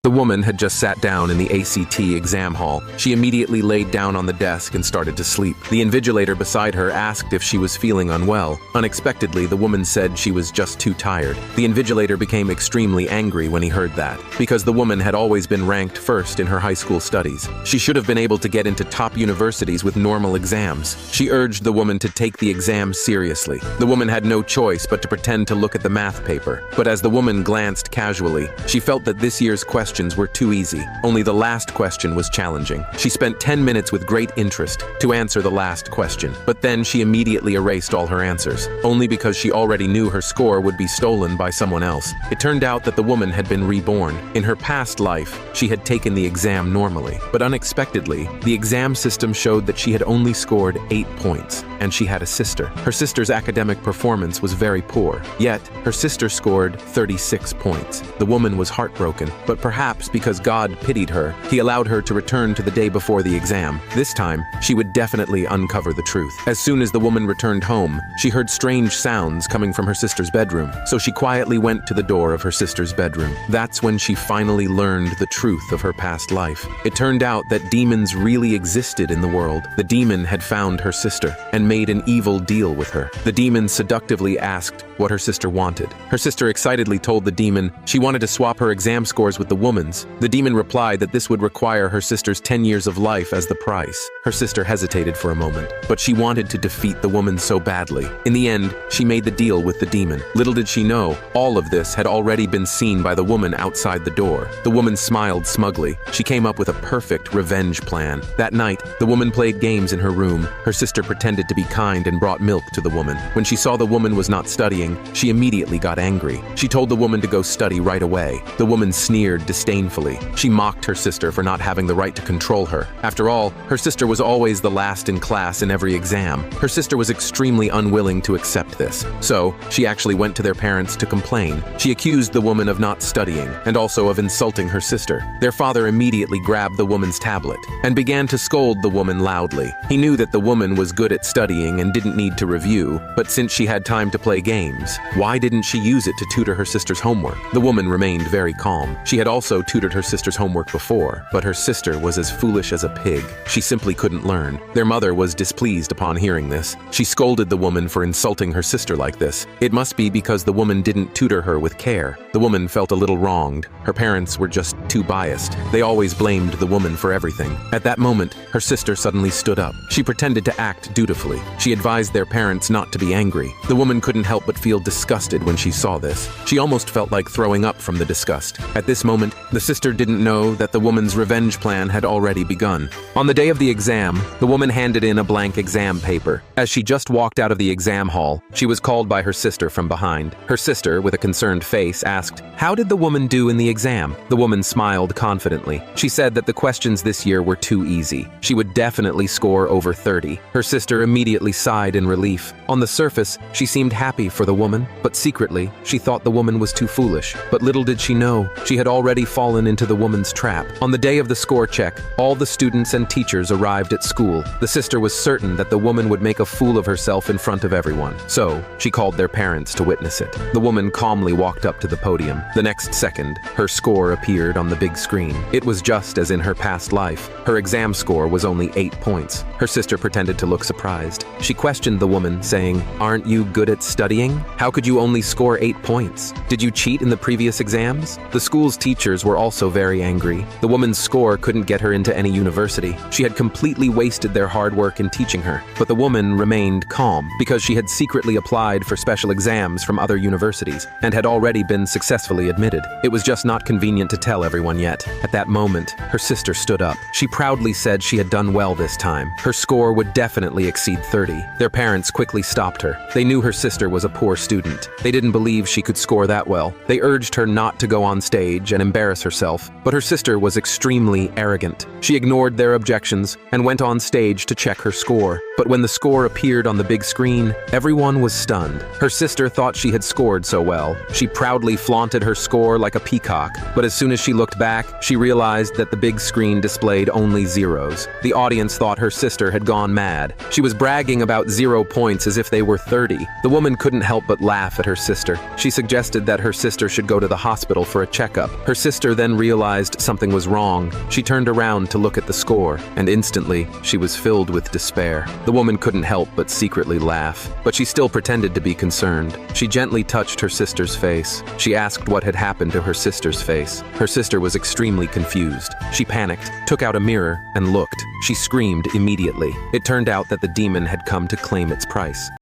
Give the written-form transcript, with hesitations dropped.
The woman had just sat down in the ACT exam hall. She immediately laid down on the desk and started to sleep. The invigilator beside her asked if she was feeling unwell. Unexpectedly, the woman said she was just too tired. The invigilator became extremely angry when he heard that, because the woman had always been ranked first in her high school studies. She should have been able to get into top universities with normal exams. She urged the woman to take the exam seriously. The woman had no choice but to pretend to look at the math paper. But as the woman glanced casually, she felt that this year's questions were too easy. Only the last question was challenging. She spent 10 minutes with great interest to answer the last question, but then she immediately erased all her answers, only because she already knew her score would be stolen by someone else. It turned out that the woman had been reborn. In her past life, she had taken the exam normally, but unexpectedly, the exam system showed that she had only scored 8 points, and she had a sister. Her sister's academic performance was very poor, yet her sister scored 36 points. The woman was heartbroken, but perhaps because God pitied her, he allowed her to return to the day before the exam. This time, she would definitely uncover the truth. As soon as the woman returned home, she heard strange sounds coming from her sister's bedroom, so she quietly went to the door of her sister's bedroom. That's when she finally learned the truth of her past life. It turned out that demons really existed in the world. The demon had found her sister and made an evil deal with her. The demon seductively asked what her sister wanted. Her sister excitedly told the demon she wanted to swap her exam scores with the woman's. The demon replied that this would require her sister's 10 years of life as the price. Her sister hesitated for a moment, but she wanted to defeat the woman so badly. In the end, she made the deal with the demon. Little did she know, all of this had already been seen by the woman outside the door. The woman smiled smugly. She came up with a perfect revenge plan. That night, the woman played games in her room. Her sister pretended to be kind and brought milk to the woman. When she saw the woman was not studying, she immediately got angry. She told the woman to go study right away. The woman sneered disdainfully. She mocked her sister for not having the right to control her. After all, her sister was always the last in class in every exam. Her sister was extremely unwilling to accept this. So, she actually went to their parents to complain. She accused the woman of not studying and also of insulting her sister. Their father immediately grabbed the woman's tablet and began to scold the woman loudly. He knew that the woman was good at studying and didn't need to review, but since she had time to play games, why didn't she use it to tutor her sister's homework? The woman remained very calm. She had also tutored her sister's homework before, but her sister was as foolish as a pig. She simply couldn't learn. Their mother was displeased upon hearing this. She scolded the woman for insulting her sister like this. It must be because the woman didn't tutor her with care. The woman felt a little wronged. Her parents were just too biased. They always blamed the woman for everything. At that moment, her sister suddenly stood up. She pretended to act dutifully. She advised their parents not to be angry. The woman couldn't help but feel disgusted when she saw this. She almost felt like throwing up from the disgust. At this moment, the sister didn't know that the woman's revenge plan had already begun. On the day of the exam, the woman handed in a blank exam paper. As she just walked out of the exam hall, she was called by her sister from behind. Her sister, with a concerned face, asked, "How did the woman do in the exam?" The woman smiled confidently. She said that the questions this year were too easy. She would definitely score over 30. Her sister immediately sighed in relief. On the surface, she seemed happy for the woman, but secretly, she thought the woman was too foolish. But little did she know, she had already fallen into the woman's trap. On the day of the score check, all the students and teachers arrived at school. The sister was certain that the woman would make a fool of herself in front of everyone. So, she called their parents to witness it. The woman calmly walked up to the podium. The next second, her score appeared on the big screen. It was just as in her past life. Her exam score was only 8 points. Her sister pretended to look surprised. She questioned the woman, saying, "Aren't you good at studying? How could you only score 8 points? Did you cheat in the previous exams?" The school's teachers were also very angry. The woman's score couldn't get her into any university. She had completely wasted their hard work in teaching her. But the woman remained calm because she had secretly applied for special exams from other universities and had already been successfully admitted. It was just not convenient to tell everyone yet. At that moment, her sister stood up. She proudly said she had done well this time. Her score would definitely exceed 30. Their parents quickly stopped her. They knew her sister was a poor student. They didn't believe she could score that well. They urged her not to go on stage and embarrass herself, but her sister was extremely arrogant. She ignored their objections and went on stage to check her score. But when the score appeared on the big screen, everyone was stunned. Her sister thought she had scored so well. She proudly flaunted her score like a peacock, but as soon as she looked looked back, she realized that the big screen displayed only zeros. The audience thought her sister had gone mad. She was bragging about 0 points as if they were 30. The woman couldn't help but laugh at her sister. She suggested that her sister should go to the hospital for a checkup. Her sister then realized something was wrong. She turned around to look at the score, and instantly, she was filled with despair. The woman couldn't help but secretly laugh, but she still pretended to be concerned. She gently touched her sister's face. She asked what had happened to her sister's face. Her sister was extremely confused. She panicked, took out a mirror, and looked. She screamed immediately. It turned out that the demon had come to claim its price.